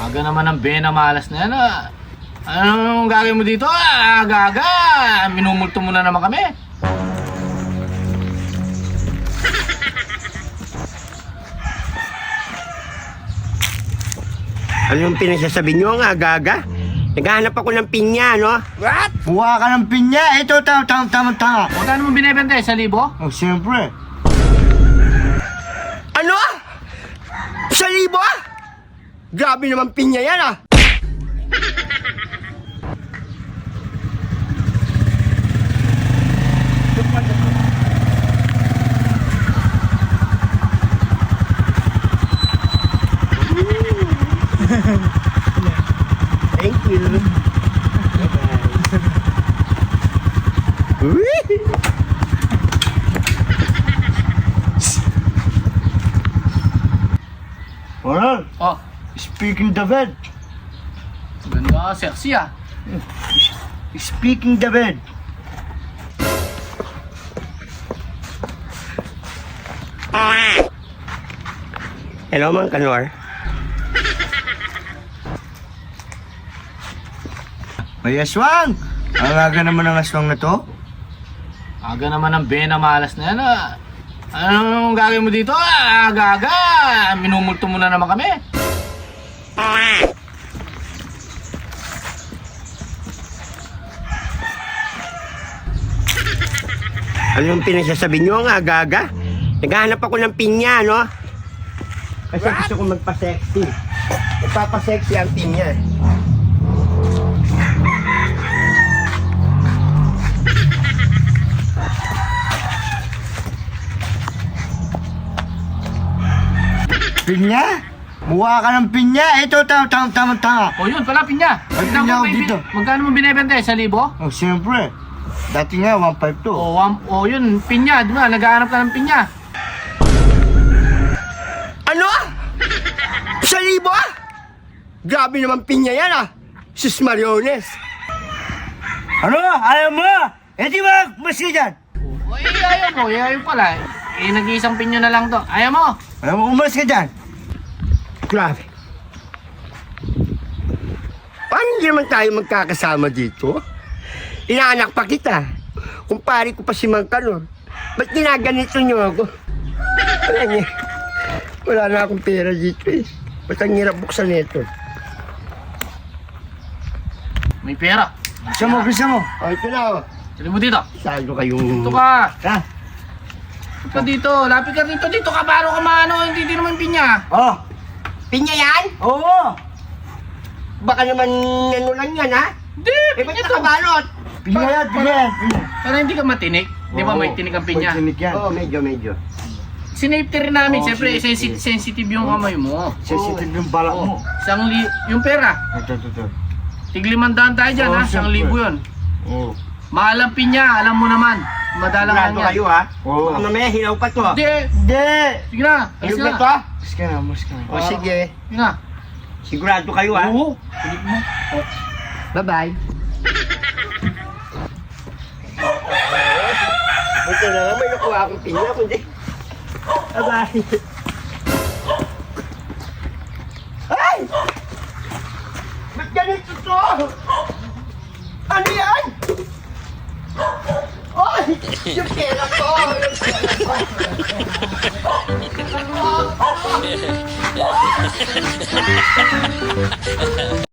Aga naman ang bena malas na yan ah. Anong gagawin mo dito? Gaga! Minumulto mo na naman kami. Ano yung pinagsasabi nyo nga, gaga? Naghahanap ako ng pinya, no? What? Buha ka ng pinya. Ito, tama. Magkano mo binibenta eh? 1,000? Oh, siyempre. Ano? 1,000? Grabe naman pinya yan, ah! Thank you. Ronald, Oh, speaking the bed. ganda sexy ah. Speaking the bed. Hello, Mang Kanor. May aswang. Ang aga naman ng aswang na to. Aga naman ang bena malas na yan ah. Anong gagawin mo dito? Gaga! Minumulto mo na naman kami. Ano yung pinagsasabi nyo nga, gaga? Naghahanap ako ng pinya, no? Kasi gusto ko magpa-sexy. Magpapa-sexy ang pinya. Pinya? Buha ka ng pinya. Ito, tama. O yun, pala pinya. May pinya ako dito. Magkano mo binibenta eh? 1,000? Oh, siyempre. Dati nga, 1.5 to. Yun, pinya. Di ba? Naghahanap ka ng pinya. Ano? 1,000? Grabe naman pinya yan, ah! Sus Mariones! Ano? Ayaw mo? Eh, di ba, mas ka dyan? Ayaw mo. Ayaw pala. Nag-iisang pinya na lang to. Ayaw mo. Ayaw mo, umalis ka dyan. Grabe. Paano hindi naman tayo magkakasama dito? Inaanak pa kita. Kumpare ko pa si Mang Kanor. Ba't ginaganito nyo ako? Wala na akong pera dito eh. Ba't ang hirap buksan nito? May pera. Bisa mo. O, ito na o. Sali mo dito. Salo kayong... Dito ka. Ha? Dito ka dito. Lapit ka dito. Dito ka. Baro ka maano. Hindi din naman pinya. Oh. Pinya yan? Oo. Baka naman ano lang yan, ha? Hindi. Eh, ba't nakabalot? Pinya yan. Para hindi ka matinik. Di ba Oo. may tinik ang pinya? May tinik yan. Oo, medyo. Sinafety rin namin. Oo, Siyempre, sinafety. sensitive yung kamay mo. Sensitive yung balak mo. Yung pera. Ito. Tig-500 tayo dyan, Oo, ha? 1,000 yun. Oo. Mahal ang pinya. Alam mo naman. Madalang lang Sigurado yan. kayo, ha? Oo. Baka mamaya hilaw pa to, ha? Hindi. Hindi. Sige na. Alis Hilaw na. na to, ha? Mas ka na. O, sige. Sige na. Sigurado kayo, ha? Oo. Pilit mo. Bye-bye. Buti na nga, may nakuha akong pinya, kundi. Bye-bye. Ay! Ba't ganito to? Ano yan? Ay! Yung pera ko! Yung pera ko!